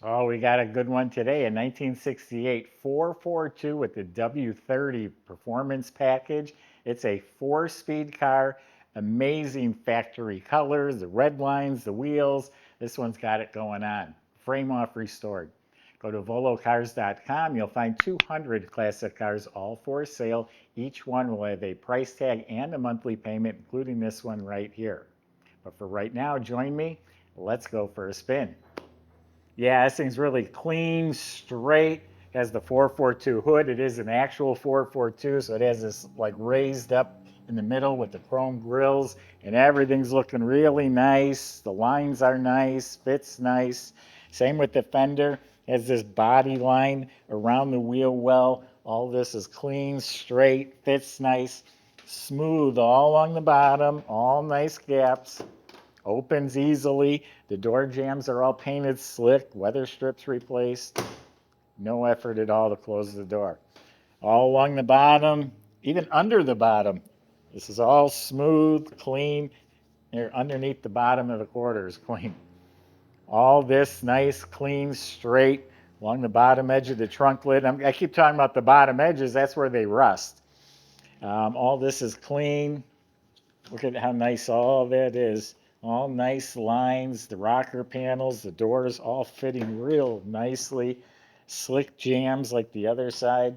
Oh, we got a good one today. A 1968 442 with the W30 performance package. It's a four-speed car. Amazing factory colors, the red lines, the wheels. This one's got it going on. Frame off restored. Go to volocars.com. You'll find 200 classic cars, all for sale. Each one will have a price tag and a monthly payment, including this one right here. But for right now, join me. Let's go for a spin. Yeah, this thing's really clean, straight. Has the 442 hood. It is an actual 442, so it has this like raised up in the middle with the chrome grills, and everything's looking really nice. The lines are nice, fits nice. Same with the fender. Has this body line around the wheel well. All this is clean, straight, fits nice, smooth all along the bottom, all nice gaps. Opens easily. The door jambs are all painted slick, weather strips replaced. No effort at all to close the door. All along the bottom, even under the bottom. This is all smooth, clean. Here, underneath the bottom of the quarter is clean. All this nice, clean, straight along the bottom edge of the trunk lid. I keep talking about the bottom edges. That's where they rust. All this is clean. Look at how nice all that is. All nice lines, the rocker panels, the doors all fitting real nicely. Slick jams like the other side.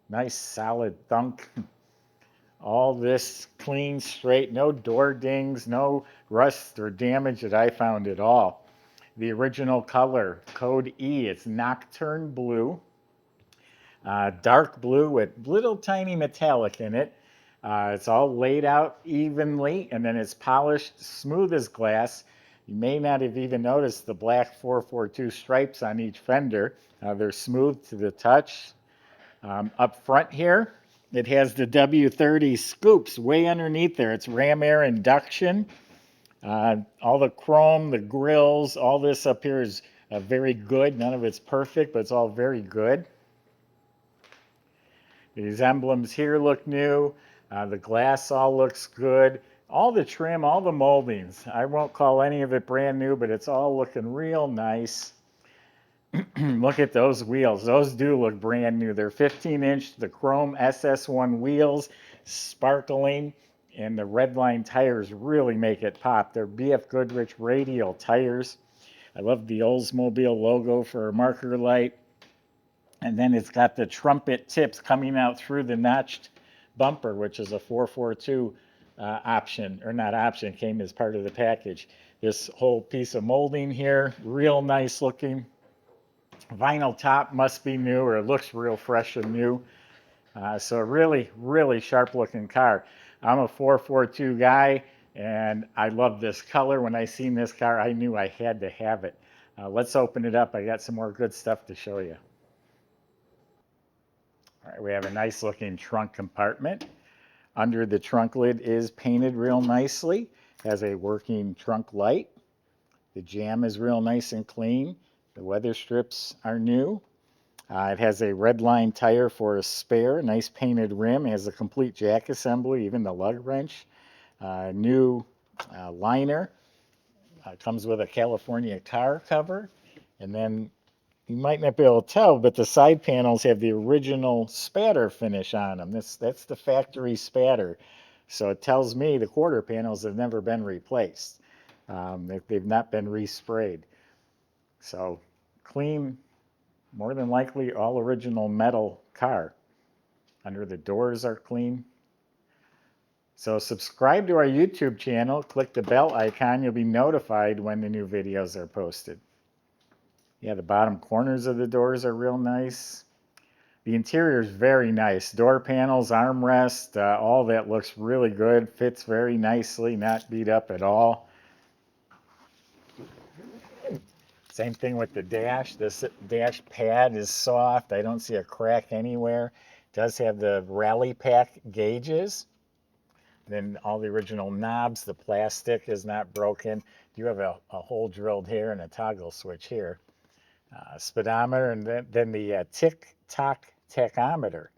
Nice solid thunk. All this clean, straight, no door dings, no rust or damage that I found at all. The original color, code E, it's Nocturne Blue. Dark blue with little tiny metallic in it. It's all laid out evenly, and then it's polished smooth as glass. You may not have even noticed the black 442 stripes on each fender. They're smooth to the touch. Up front here, it has the W30 scoops way underneath there. It's ram air induction. All the chrome, the grills, all this up here is very good. None of it's perfect, but it's all very good. These emblems here look new. The glass all looks good. All the trim, all the moldings. I won't call any of it brand new, but it's all looking real nice. Look at those wheels. Those do look brand new. They're 15-inch, the chrome SS1 wheels, sparkling, and the redline tires really make it pop. They're BF Goodrich radial tires. I love the Oldsmobile logo for a marker light. And then it's got the trumpet tips coming out through the notched bumper, which is a 442 option, or not option, came as part of the package. This whole piece of molding here, real nice looking. Vinyl top must be new, or it looks real fresh and new. So really, really sharp looking car. I'm a 442 guy, and I love this color. When I seen this car, I knew I had to have it. Let's open it up. I got some more good stuff to show you. All right, we have a nice looking trunk compartment. Under the trunk lid is painted real nicely. Has a working trunk light. The jamb is real nice and clean. The weather strips are new. It has a redline tire for a spare, nice painted rim. It has a complete jack assembly, even the lug wrench. New liner. Comes with a California car cover. And then you might not be able to tell, but the side panels have the original spatter finish on them. That's the factory spatter. So it tells me the quarter panels have never been replaced. They've not been resprayed. So clean, more than likely all original metal car. Under the doors are clean. So subscribe to our YouTube channel, click the bell icon, you'll be notified when the new videos are posted. Yeah, the bottom corners of the doors are real nice. The interior is very nice. Door panels, armrest, all that looks really good. Fits very nicely, not beat up at all. Same thing with the dash. This dash pad is soft. I don't see a crack anywhere. It does have the rally pack gauges. Then all the original knobs. The plastic is not broken. You have a hole drilled here and a toggle switch here. Speedometer, and then the tick-tock tachometer.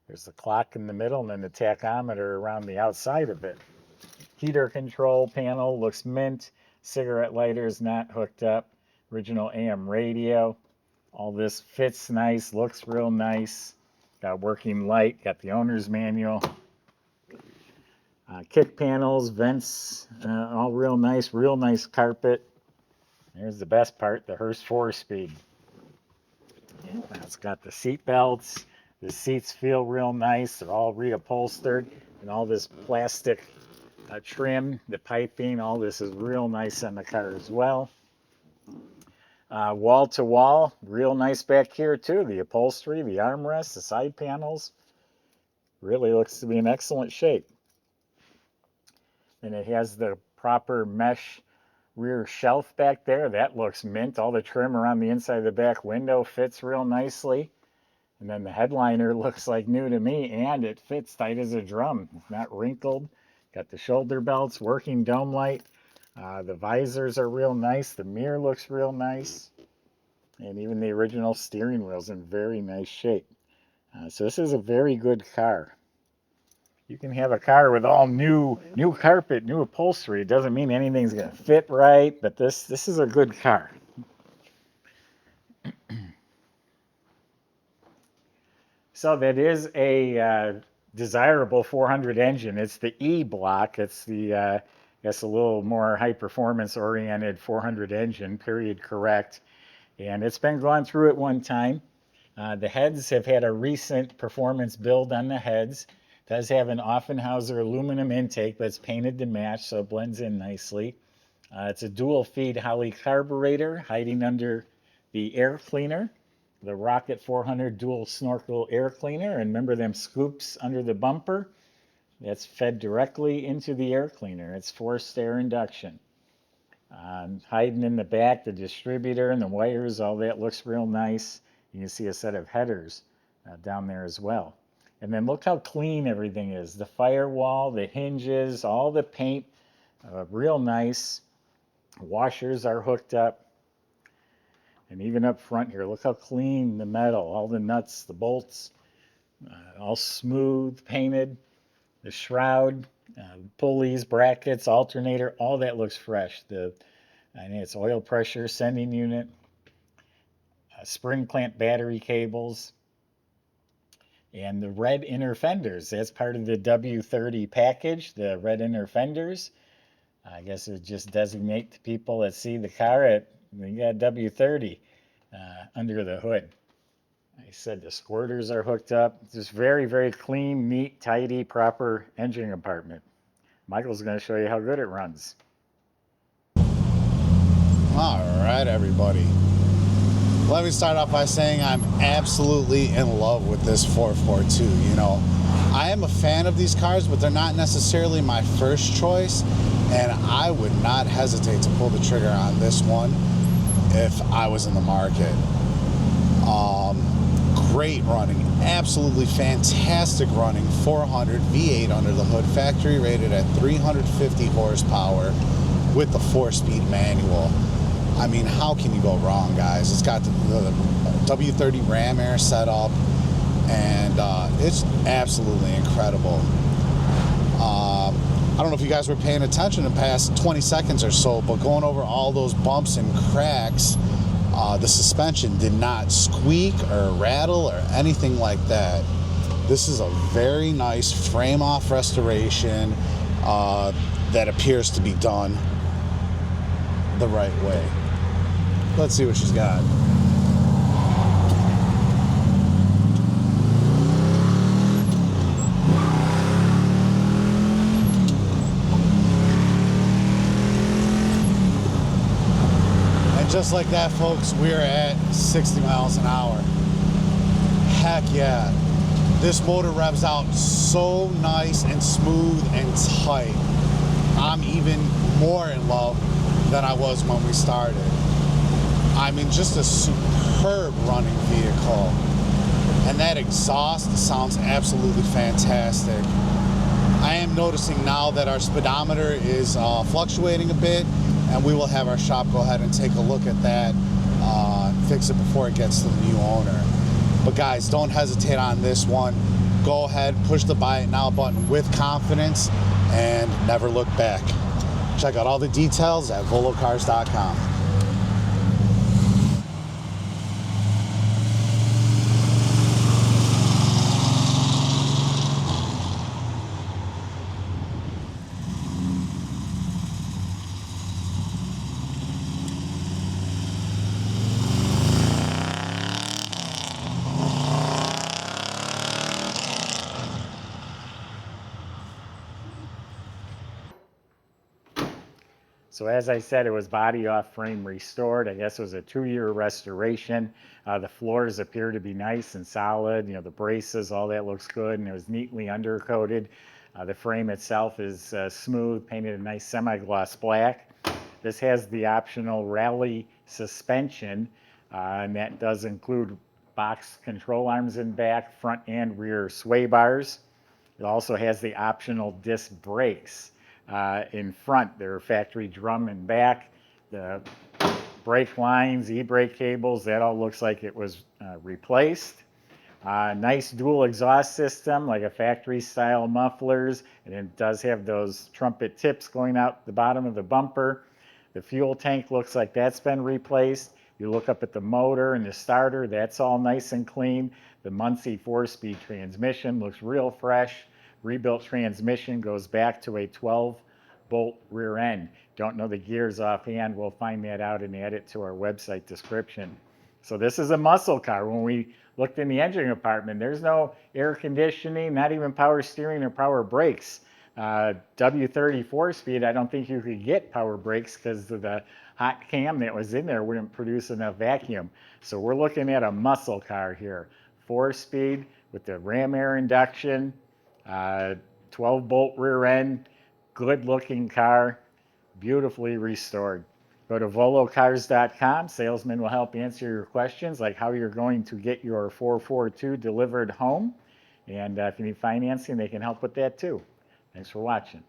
There's the clock in the middle and then the tachometer around the outside of it. Heater control panel looks mint. Cigarette lighter is not hooked up. Original AM radio. All this fits nice, looks real nice. Got working light, got the owner's manual. Kick panels, vents, all real nice carpet. There's the best part, the Hearst 4-speed. It's got the seat belts. The seats feel real nice. They're all reupholstered, and all this plastic trim, the piping, all this is real nice on the car as well. Wall to wall, real nice back here too. The upholstery, the armrests, the side panels, really looks to be in excellent shape. And it has the proper mesh rear shelf back there. That looks mint. All the trim around the inside of the back window fits real nicely. And then the headliner looks like new to me, and it fits tight as a drum. It's not wrinkled. Got the shoulder belts, working dome light. The visors are real nice. The mirror looks real nice. And even the original steering wheel's in very nice shape. So this is a very good car. You can have a car with all new carpet, new upholstery. It doesn't mean anything's going to fit right, but this is a good car. So that is a desirable 400 engine. It's the E block. It's the, I guess, a little more high performance oriented 400 engine, period correct. And it's been gone through at one time. The heads have had a recent performance build on the heads. It does have an Offenhauser aluminum intake, but it's painted to match, so it blends in nicely. It's a dual feed Holley carburetor hiding under the air cleaner. The Rocket 400 dual snorkel air cleaner, and remember them scoops under the bumper? That's fed directly into the air cleaner. It's forced air induction. Hiding in the back, the distributor and the wires, all that looks real nice. You can see a set of headers down there as well. And then look how clean everything is. The firewall, the hinges, all the paint, real nice. Washers are hooked up. And even up front here, look how clean the metal, all the nuts, the bolts, all smooth, painted. The shroud, pulleys, brackets, alternator, all that looks fresh. I think it's oil pressure sending unit, spring clamp battery cables, and the red inner fenders. That's part of the W30 package, the red inner fenders. I guess it would just designate the people that see the car you got W30 under the hood. I said the squirters are hooked up. Just very, very clean, neat, tidy, proper engine compartment. Michael's going to show you how good it runs. All right, everybody. Let me start off by saying I'm absolutely in love with this 442. You know, I am a fan of these cars, but they're not necessarily my first choice, and I would not hesitate to pull the trigger on this one if I was in the market. Great running, absolutely fantastic running, 400 V8 under the hood, factory rated at 350 horsepower with the 4-speed manual. I mean, how can you go wrong, guys? It's got the W30 ram air setup, and it's absolutely incredible. I don't know if you guys were paying attention in the past 20 seconds or so, but going over all those bumps and cracks, the suspension did not squeak or rattle or anything like that. This is a very nice frame-off restoration that appears to be done the right way. Let's see what she's got. Just like that, folks, we're at 60 miles an hour. Heck yeah. This motor revs out so nice and smooth and tight. I'm even more in love than I was when we started. I mean, just a superb running vehicle. And that exhaust sounds absolutely fantastic. I am noticing now that our speedometer is fluctuating a bit, and we will have our shop go ahead and take a look at that, fix it before it gets to the new owner. But guys, don't hesitate on this one. Go ahead, push the buy it now button with confidence, and never look back. Check out all the details at volocars.com. So as I said, it was body off frame restored. I guess it was a 2-year restoration. The floors appear to be nice and solid. You know, the braces, all that looks good, and it was neatly undercoated. The frame itself is smooth, painted a nice semi-gloss black. This has the optional rally suspension, and that does include box control arms in back, front and rear sway bars. It also has the optional disc brakes in front. They're factory drum in back. The brake lines, e-brake cables, that all looks like it was replaced. Nice dual exhaust system, like a factory style mufflers, and it does have those trumpet tips going out the bottom of the bumper. The fuel tank looks like that's been replaced. You look up at the motor and the starter, that's all nice and clean. The Muncie 4-speed transmission looks real fresh. Rebuilt transmission goes back to a 12-bolt rear end. Don't know the gears offhand. We'll find that out and add it to our website description. So this is a muscle car. When we looked in the engine compartment, there's no air conditioning, not even power steering or power brakes. W30 4-speed, I don't think you could get power brakes because of the hot cam that was in there wouldn't produce enough vacuum. So we're looking at a muscle car here. 4-speed with the ram air induction, 12-bolt rear end, good looking car, beautifully restored. Go to volocars.com. Salesmen will help answer your questions, like how you're going to get your 442 delivered home. And if you need financing, they can help with that too. Thanks for watching.